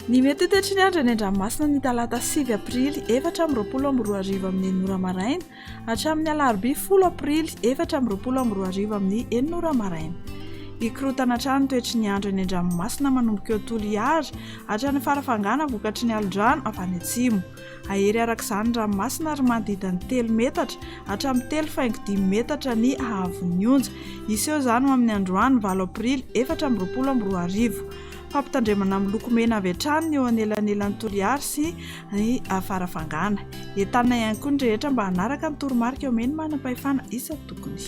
Ny mety tetry ny andro eny an-dranomasina ny talata 9 aprily 4:22 amin'ny 9 maraina hatramin'ny alarobia 10 aprily 4:22 amin'ny 9 maraina. Ikorotana trano toetry ny andro eny an-dranomasina manomboka eo Toliara hatrany farafangana vokatry ny alondrano avy any atsimo. Ahery arak'izany ny ranomasina ary manodidina 3 metatra hatramin'ny 3.5 metatra ny haavon'ny onja. Iseho izany ho amin'ny androany 9 aprily 4:22. Fampitandremana amin'ny loko mena avy hatrany ny eo anelanelan'ny Toliara sy ny farafangana. Entanina ihany koa ny rehetra mba hanaraka ny toromarika eo meny manam-pahefana isa-tokony.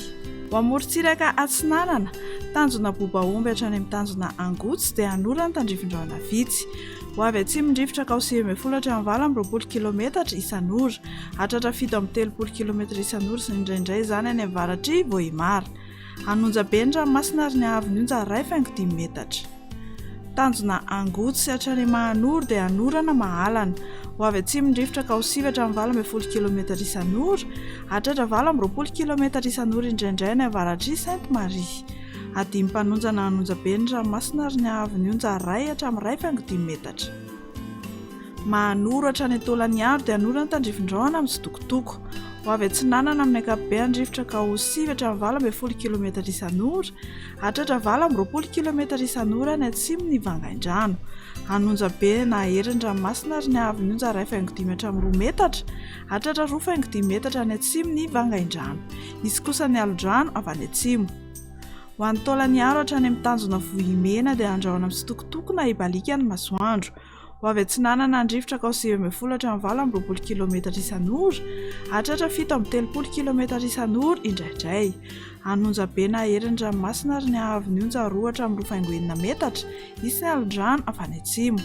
Ho amorontsiraka Atsinanana, tanjona Bobaomby hatrany amin'ny tanjona Angotsy dia hanora ny tandrifin-drahona vitsy. Ho avy atsimo ny rivotra Kaosimefolo hatramin'ny 20 km isan'ora, hatratra 7 km isan'ora sy indraindray izany any avaratry Vohimary. Hanonja be ny ranomasina ary ny haavon'ny onja 2.5 metatra. Tanjona Angotsy hatrany Mahanoro dia hanorana mahalana. Ho avy atsimo ny rivotra Kaosivy hatramin'ny 20 km isan'ora, hatratra 20 km isan'ora indraindray any avaratry Sainte Marie. Adimy mpanonjana hanonja be ny ranomasina ary ny haavon'ny onja 2 hatramin'ny 2.5 metatra. Mahanoro hatrany Antolan'ny Andro dia hanorana tandrifin-drahona amin'ny Sitokotoko. Ho avy Atsinanana amin'ny ankapobeny ny rivotra Kaosivy hatramin'ny 20 km isan'ora, hatratra 20 km isan'ora ny atsimon'ny Vangaindrano. Hanonja be na hery ny ranomasina ary ny haavon'ny onja 2.5 hatramin'ny 2 metatra, hatratra 2.5 metatra ny atsimon'ny Vangaindrano. Izy kosa ny alondrano avy any atsimo. Ho an'ny Taolan'ny Aro hatrany amin'ny tanjona Vohimena dia andrahoana amin'ny Sitokotoko na ibalika ny masoandro. Ho avy Atsinanana ny rivotra Kaosimefolo hatramin'ny 20 km isan'ora, hatratra 7 km isan'ora indraindray. Hanonja be na hery ny ranomasina ary ny haavon'ny onja 2 hatramin'ny 2.9 metatra, isy ny alondrano avy any atsimo.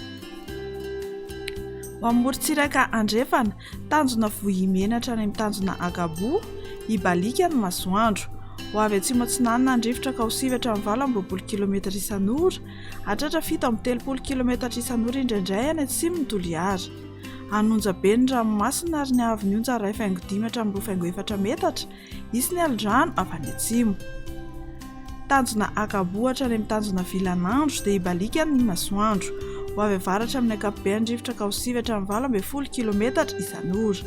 Ho amorontsiraka Andrefana, tanjona Vohimena hatrany amin'ny tanjona Agabo, ibalika ny masoandro. Ho avy atsimo Atsinanana ny rivotra Kaosivy hatramin'ny 20 km isan'ora, hatratra 7 km isan'ora indraindray any atsimon'ny Toliara. Hanonja be ny ranomasina ary ny haavon'ny onja 2.5 hatramin'ny 2.4 metatra, isy ny alondrano avy any atsimo. Tanjona Agabo hatrany amin'ny tanjona Vilanandro dia ibalika ny masoandro. Ho avy avaratra amin'ny ankapobeny ny rivotra Kaosivy hatramin'ny 20 km isan'ora.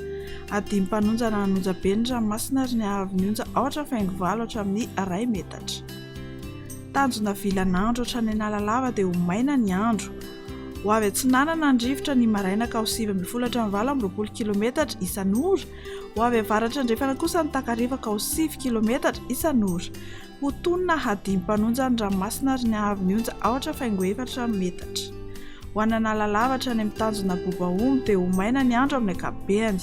Adimy mpanonjana hanonja be ny ranomasina ary ny haavon'ny onja 8.7 hatramin'ny 2 metatra. Tanjona Vilanandro hatrany Analalava dia ho maina ny andro. Ho avy Atsinanana ny rivotra ny maraina Kaosivy hatramin'ny 20 km isan'ora. Ho avy avaratra Andrefana kosa ny Takariva Kaosivy km isan'ora. Ho tonina adimy mpanonjana ny ranomasina ary ny haavon'ny onja 8.4 metatra. Ho an'ny Analalava hatrany amin'ny tanjona Bobaomby dia ho maina ny andro amin'ny ankapobeny.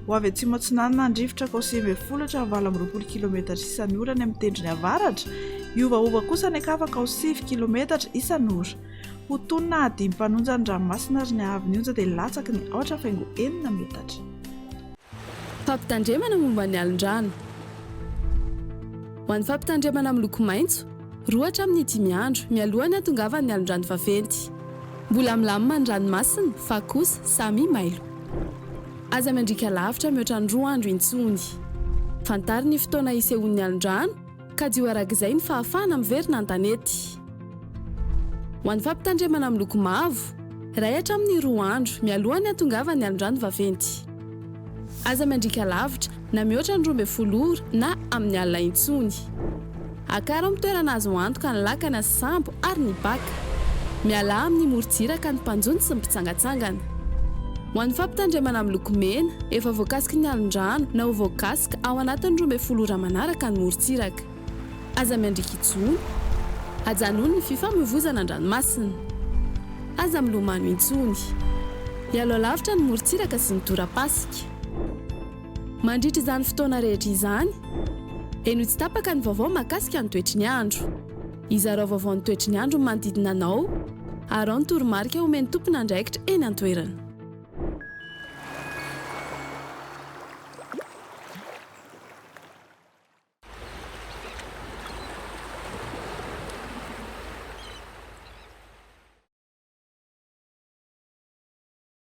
Ho avy atsimo Atsinanana ny rivotra Kaosimefolo hatramin'ny 20 km isan'ora ny amin'ny tendrony avaratra, iovaova kosa ny akafa Kaosivy km isan'ora. Ho tonina adimy mpanonjana ny ranomasina ary ny haavon'ny onja dia latsaky ny 8.9 metatra. Fampitandremana momba ny alondrano. Ho an'ny fampitandremana amin'ny loko maitso, 2 hatramin'ny 5 andro mialohan'ny hatongavan'ny alondrano vaventy. Mbola milamina ny ranomasina fa kosa samy mailo. Aza mandrika lavitra mihoatra ny 2 andro intsony. Fantary ny fotoana isehon'ny alondrano ka dio arak'izay ny fahafahana miverina an-tanety. Ho an'ny fampitandremana amin'ny loko mavo, 2 hatramin'ny 2 andro mialohan'ny hatongavan'ny alondrano vaventy. Aza mandrika lavitra na mihoatra ny 12 ora na amin'ny alina intsony. Akara amin'ny toerana azo antoka ny lakana sy sambo ary ny baka. Miala amin'ny morontsiraka ny mpanjony sy ny mpitsangatsangana. Ho an'ny fampitandremana amin'ny loko mena, efa voakasika ny alondrano na ho voakasika ao anatin'ny 12 ora manaraka ny morontsiraka. Aza miandrika intsony, hajanony ny fifamoivoizana an-dranomasina. Aza milomano intsony. Hialo lavitra ny morontsiraka sy ny tora-pasika. Mandritra izany fotoana rehetra izany, eno tsy tapaka ny vaovao mahakasika ny toetry ny andro. Izarao vaovao ny toetry ny andro manodidina anao, ary ao ny toromarika omeny tompona andraikitra eny an-toerana.